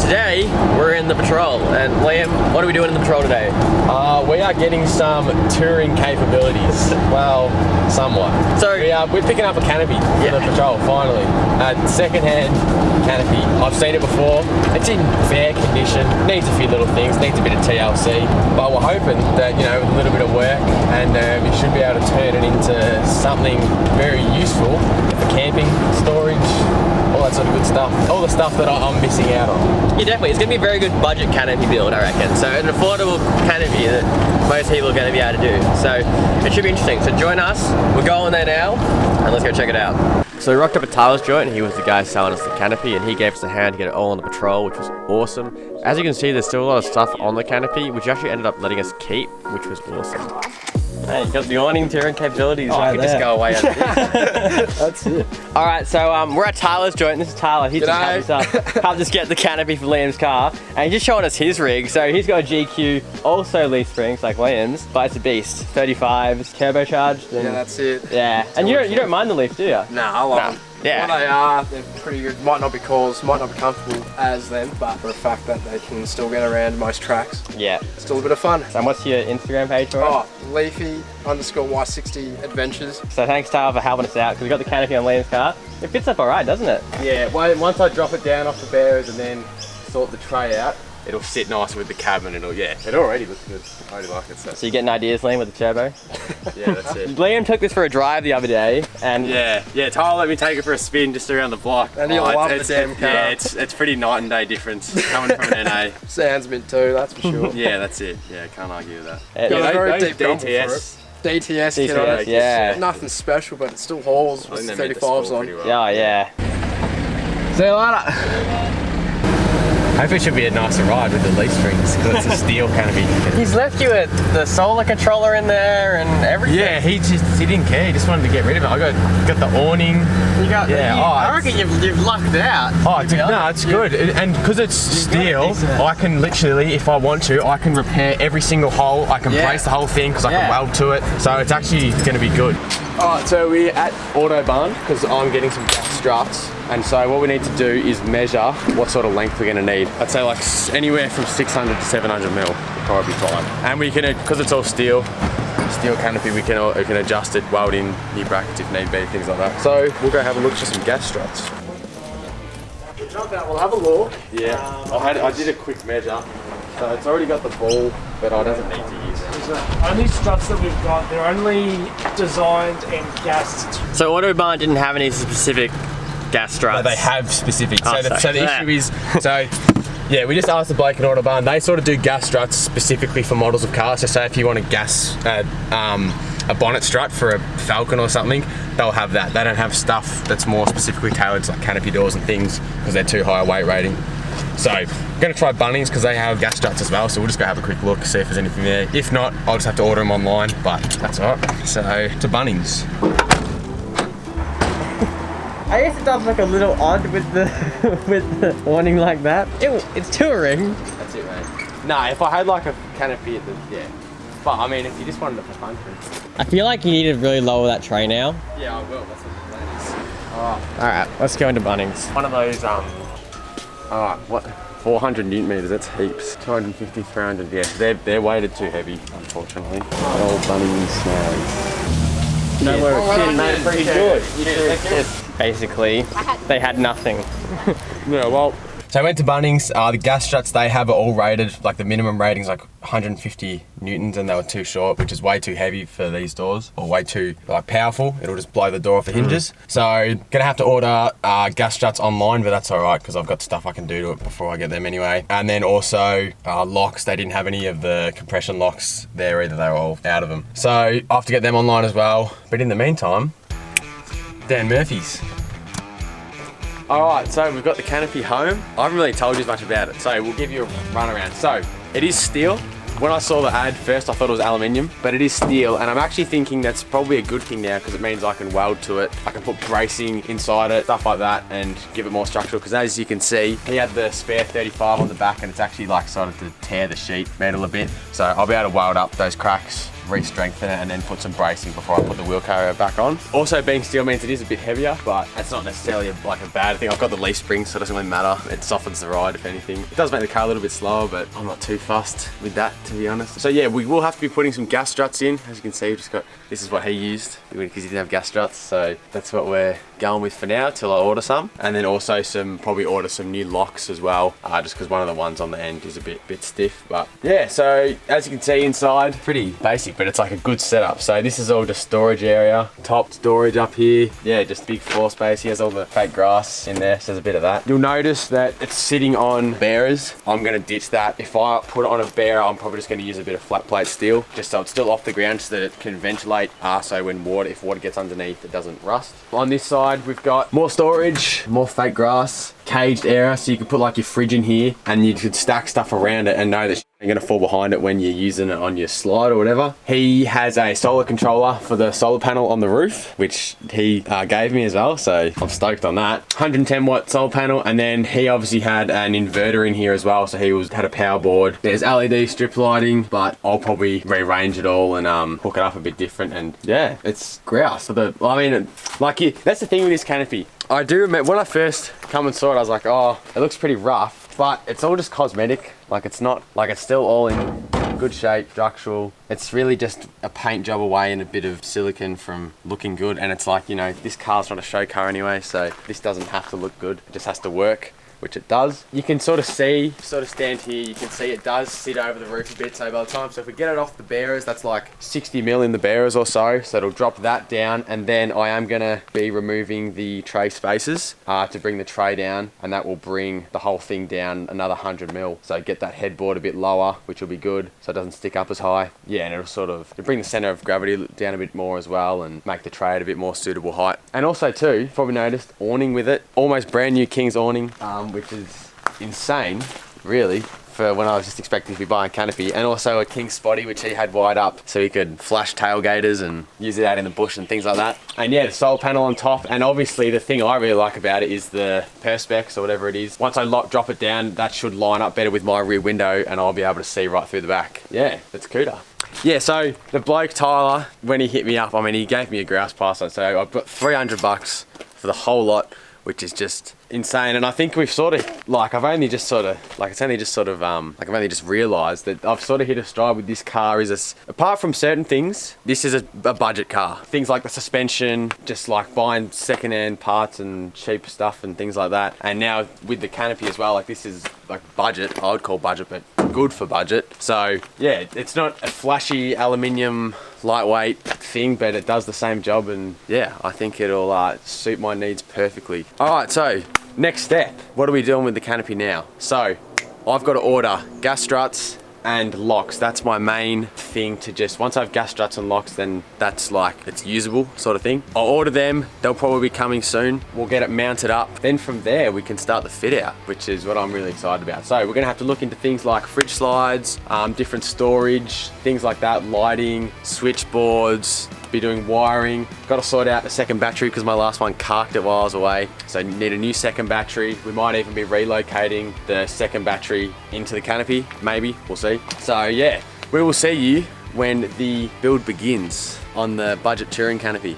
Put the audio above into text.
today we're in the patrol, and Liam, what are we doing in the patrol today? We are getting some touring capabilities. Well, somewhat. So we're picking up a canopy for the patrol finally. Second-hand canopy. I've seen it before. It's in fair condition. Needs a few little things. Needs a bit of TLC. But we're hoping that with a little bit of work, and we should be able to turn it into something very useful for camping, storage, all that sort of good stuff. All the stuff that I'm missing out on. Yeah, definitely. It's going to be a very good budget canopy build, I reckon. So an affordable canopy that most people are going to be able to do. So it should be interesting. So join us. We're going there now, and let's go check it out. So we rocked up at Tyler's joint, and he was the guy selling us the canopy, and he gave us a hand to get it all on the patrol, which was awesome. As you can see, there's still a lot of stuff on the canopy, which actually ended up letting us keep, which was awesome. Hey, you got the awning touring capabilities. I can just go away under this. That's it. Alright, so we're at Tyler's joint. This is Tyler. He just helped us get the canopy for Liam's car. And he's just showing us his rig. So he's got a GQ, also leaf springs like Liam's, but it's a beast. 35s, turbocharged. Yeah, that's it. Yeah. And you don't mind the leaf, do you? Nah, I love them. Yeah. What they are, they're pretty good. Might not be comfortable as them, but for a fact that they can still get around most tracks. Yeah. Still a bit of fun. And what's your Instagram page for it? Oh, Leafy_Y60 Adventures. So thanks Tyler for helping us out, because we got the canopy on Liam's car. It fits up alright, doesn't it? Yeah, once I drop it down off the bearers and then sort the tray out, it'll sit nice with the cabin. It already looks good. I really like it. So you're getting ideas, Liam, with the turbo? Yeah, that's it. Liam took this for a drive the other day, and yeah, Tyler let me take it for a spin just around the block. And you'll love the damn car. Yeah, it's pretty night and day difference coming from an NA. Sounds mint too, that's for sure. Yeah, that's it. Yeah, can't argue with that. Got a very deep grumble for DTS. it. DTS kit on it. yeah. Nothing special, but it still hauls with the 35s on. Well. Yeah. See you later. Hopefully it should be a nicer ride with the leaf strings, because it's a steel canopy. He's left you the solar controller in there and everything. Yeah, he didn't care. He just wanted to get rid of it. I got the awning. You got I reckon you've lucked out. Oh, no, it's good. And because it's steel, I can literally, if I want to, I can repair every single hole. I can brace the whole thing because I can weld to it. So it's actually going to be good. Alright, so we're at Autobahn because I'm getting some gas struts. And so what we need to do is measure what sort of length we're going to need. I'd say like anywhere from 600 to 700 mil would probably be fine. And we can, because it's all steel canopy, we can adjust it, weld in new brackets if need be, things like that. So we'll go have a look for some gas struts. We'll jump out, we'll have a look. Yeah, I did a quick measure. So it's already got the ball, but I doesn't need to use it. Only struts that we've got, they're only designed and gassed. So Autobahn didn't have any specific gas struts. No, they have specific. So the issue is, yeah, we just asked the bloke at Autobahn. They sort of do gas struts specifically for models of cars. So say if you want to gas a bonnet strut for a Falcon or something, they'll have that. They don't have stuff that's more specifically tailored to like canopy doors and things because they're too high a weight rating. So I'm going to try Bunnings because they have gas struts as well, so we'll just go have a quick look, see if there's anything there. If not, I'll just have to order them online, but that's alright. So to Bunnings. I guess it does look a little odd with the awning like that. It's touring. That's it, mate. Nah, if I had like a canopy at the, But I mean, if you just wanted it for fun. I feel like you need to really lower that tray now. Yeah, I will. That's what the plan is. Alright, let's go into Bunnings. One of those, what? 400 newton meters, that's heaps. 250, 300, yeah. They're weighted too heavy, unfortunately. Old Bunnings snags. No worries. Mate, appreciate it. Basically, they had nothing. Yeah, well. So I went to Bunnings, the gas struts they have are all rated, like the minimum rating's like 150 newtons and they were too short, which is way too heavy for these doors, or way too like powerful. It'll just blow the door off the hinges. So gonna have to order gas struts online, but that's all right because I've got stuff I can do to it before I get them anyway. And then also locks, they didn't have any of the compression locks there either, they were all out of them. So I have to get them online as well. But in the meantime, Dan Murphy's. Alright, so we've got the canopy home. I haven't really told you as much about it, so we'll give you a run around. So, it is steel. When I saw the ad first, I thought it was aluminium, but it is steel, and I'm actually thinking that's probably a good thing now because it means I can weld to it. I can put bracing inside it, stuff like that, and give it more structural, because as you can see, he had the spare 35 on the back, and it's actually like started to tear the sheet metal a bit. So I'll be able to weld up those cracks re-strengthen it and then put some bracing before I put the wheel carrier back on. Also being steel means it is a bit heavier, but that's not necessarily like a bad thing. I've got the leaf springs, so it doesn't really matter. It softens the ride if anything. It does make the car a little bit slower, but I'm not too fussed with that, to be honest. So yeah, we will have to be putting some gas struts in. As you can see, we've just got, this is what he used because he didn't have gas struts. So that's what we're going with for now till I order some. And then also probably order some new locks as well, just because one of the ones on the end is a bit stiff. But yeah, so as you can see inside, pretty basic, but it's like a good setup. So this is all just storage area, top storage up here. Yeah, just big floor space. He has all the fake grass in there, so there's a bit of that. You'll notice that it's sitting on bearers. I'm gonna ditch that. If I put it on a bearer, I'm probably just gonna use a bit of flat plate steel, just so it's still off the ground so that it can ventilate, so when if water gets underneath, it doesn't rust. On this side, we've got more storage, more fake grass, caged area, so you can put like your fridge in here and you could stack stuff around it and know that you're gonna fall behind it when you're using it on your slide or whatever. He has a solar controller for the solar panel on the roof, which he gave me as well, so I'm stoked on that. 110 watt solar panel, and then he obviously had an inverter in here as well, so he had a power board. There's LED strip lighting, but I'll probably rearrange it all and hook it up a bit different, and yeah, it's grouse. That's the thing with this canopy. I do remember when I first come and saw it, I was like, oh, it looks pretty rough, but it's all just cosmetic. Like it's not, like it's still all in good shape, structural. It's really just a paint job away and a bit of silicone from looking good. And it's like, you know, this car's not a show car anyway, so this doesn't have to look good. It just has to work, which it does. You can sort of stand here, you can see it does sit over the roof a bit, so by the time, so if we get it off the bearers, that's like 60 mil in the bearers or so it'll drop that down, and then I am gonna be removing the tray spaces to bring the tray down, and that will bring the whole thing down another 100 mil, so get that headboard a bit lower, which will be good, so it doesn't stick up as high. Yeah, and it'll bring the center of gravity down a bit more as well, and make the tray at a bit more suitable height. And also too, you've probably noticed, awning with it, almost brand new King's awning, which is insane, really, for when I was just expecting to be buying Canopy. And also a King Spotty, which he had wide up, so he could flash tailgaters and use it out in the bush and things like that. And yeah, the solar panel on top, and obviously the thing I really like about it is the Perspex or whatever it is. Once I drop it down, that should line up better with my rear window, and I'll be able to see right through the back. Yeah, it's cooler. Yeah, so the bloke Tyler, when he hit me up, I mean, he gave me a grouse price, so I've got $300 for the whole lot, which is just insane. And I think we've sort of, like, I've only just realised that I've sort of hit a stride with this car. Apart from certain things, this is a budget car. Things like the suspension, just like buying second-hand parts and cheap stuff and things like that. And now with the canopy as well, like this is like budget, I would call budget, but good for budget. So yeah, it's not a flashy aluminium lightweight thing, but it does the same job, and yeah, I think it'll suit my needs perfectly. All right, so next step, what are we doing with the canopy now? So I've got to order gas struts and locks. That's my main thing, to just, once I have gas struts and locks, then that's like, it's usable sort of thing. I'll order them, they'll probably be coming soon. We'll get it mounted up. Then from there, we can start the fit out, which is what I'm really excited about. So we're gonna have to look into things like fridge slides, different storage, things like that, lighting, switchboards, be doing wiring. Got to sort out the second battery because my last one carked it while I was away. So need a new second battery. We might even be relocating the second battery into the canopy, maybe, we'll see. So yeah, we will see you when the build begins on the budget touring canopy.